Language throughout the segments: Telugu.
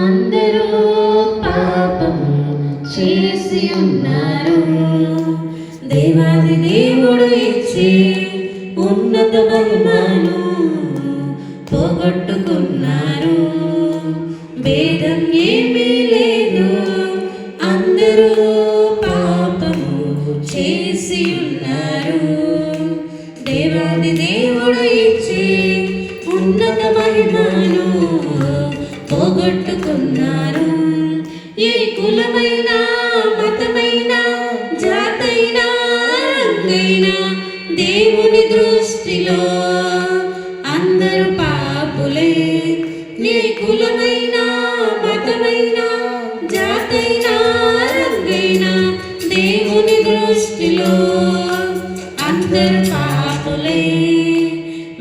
అందరూ పాపము చేసి ఉన్నారు. దేవాది దేవుడు ఇచ్చే ఉన్నత మహిమను పోగొట్టుకున్నారు. భేదం ఏమీ లేదు, అందరూ పాపము చేసి ఉన్నారు. దేవాది దేవుడు ఇచ్చే ఉన్నత మహిమను పోగొట్టుకున్నారు. ఏ కులమైనా మతమైనా జాతైనా రంగైనా దేవుని దృష్టిలో అందరూ పాపులే. ఏ కులమైనా మతమైనా జాతైనా రంగైనా దేవుని దృష్టిలో అందరూ పాపులే.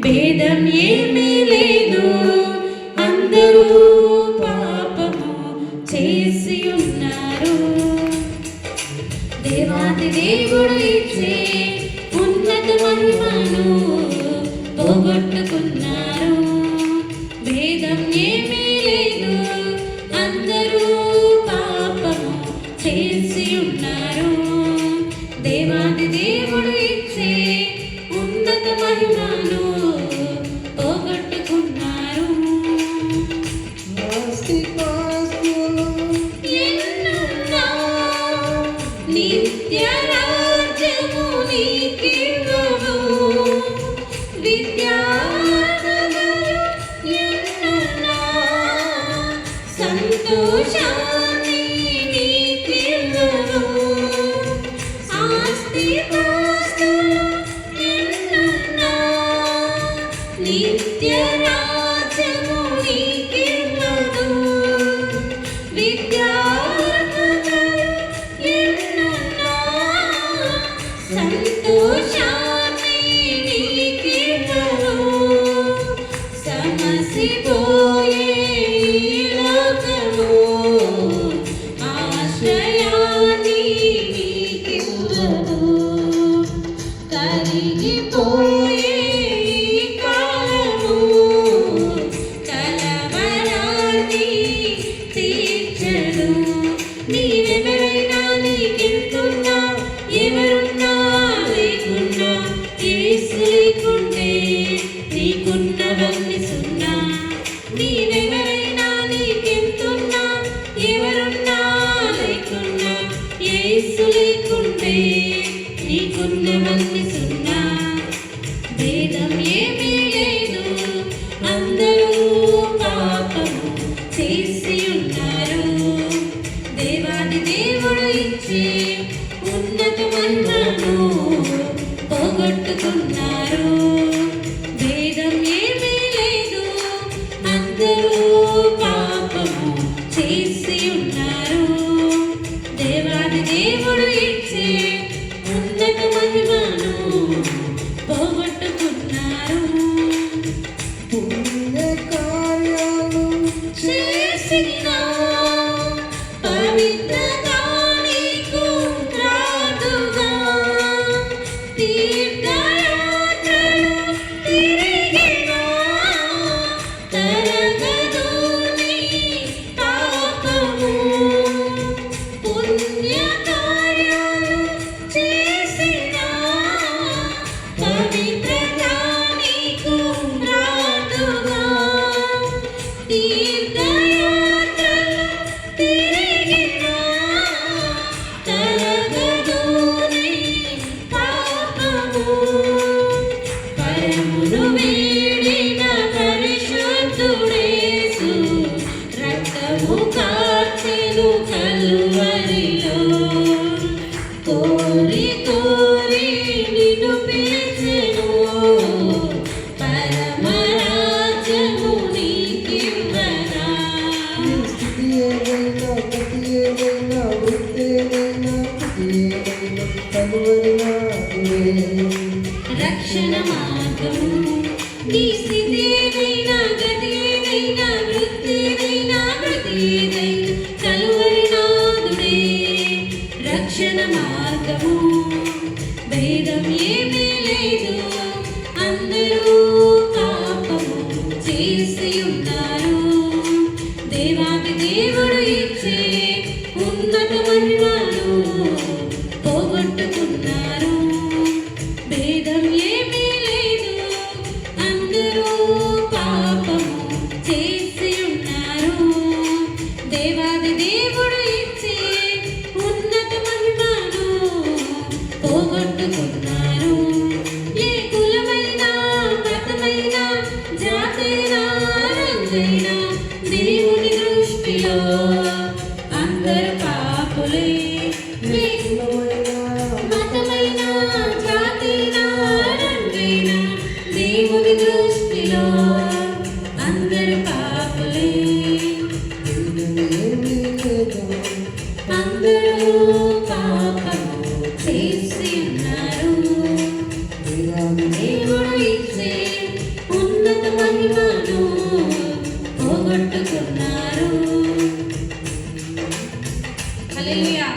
భేదం ఏమీ లేదు, అందరూ పాపము చేసి ఉన్నారు. దేవాది దేవుడు ఇచ్చే ఉన్నత మహిమను పోగొట్టుకున్నారు. భేదం ఏమీ లేదు, అందరూ పాపము చేసి ఉన్నారు. దేవాది దేవుడు ఇచ్చే ఉన్నత మహిమను పోగొట్టుకున్నారు. ఎన్నున్నా నిత్య రాజ్యము నీకివ్వను. విద్యార్థులు ఎన్నున్నా సంతోషాన్ని నీకివ్వను. ఆస్తి నిత్య రాజ్యము నీకివ్వను. విద్యార్థులు ఎన్నున్నా సంతోషాన్ని నీకివ్వను. సమసిపోయే లోకము ఆశ్రయాన్ని నీకివ్వను. కరిగిపోయే నీవెవరైనా నీకెంతున్నా ఎవరున్నా లేకున్నా యేసు లేకుంటే నీకున్నవన్నీ సున్నా. నీవెవరైనా నీకెంతున్నా ఎవరున్నా లేకున్నా యేసు లేకుంటే నీకున్నవన్నీ సున్నా. భేదం ఏమీ లేదు, అందరూ పాపము చేసి ఉన్నారు. దేవాది దేవుడు ఇచ్చే ఉన్నత మహిమను పోగొట్టుకున్నారు. భేదం ఏమీ లేదు, అందరూ పాపము చేసి ఉన్నారు. దేవాది దేవుడు ఇచ్చే ఉన్నత మహిమను పోగొట్టుకున్నారు. పుణ్య కార్యాలు చేసిన పవిత్రగా నీకు రాదుగా. తీర్థయాత్రలు తిరిగినా తరగదు నీ పాపము. పుణ్య కార్యాలు చేసిన పవిత్రగా నీకు రాదుగా. తీర్థయాత్రలు తిరిగినా తరగదు నీ పాపము. పరమును వీడిన పరిశుద్ధుడేసు రక్తము కార్చెను కలువరిలో. కోరి కోరి నిన్ను పిలిచెను, పరమరాజ్యము నీకివ్వనా. రక్షణ మార్గము నీ స్థితి ఏదైనా గతి ఏదైనా వృత్తి ఏదైనా ప్రతి ఏదైనా కలువరి నాదుడే. దేవుడు ఇచ్చే ఉన్నత మహిమను పోగొట్టుకున్నారు. భేదం ఏమీ లేదు, అందరూ పాపము చేసి ఉన్నారు. దేవాది దేవుడు ఇచ్చే ఉన్నత మహిమను పోగొట్టుకున్నారు. ఏ కులమైనా మతమైనా జాతైనా రంగైనా దేవుని దృష్టిలో అందరు పాపులే. ఏ మతమైనా జాతైనా రంగైనా దేవుని దృష్టిలో అందరు పాపులే. అందరూ పాపము చేసి ఉన్నారు. దేవుడు ఇచ్చే ఉన్నత మహిమను పోగొట్టుకున్నారు. హల్లెలూయా.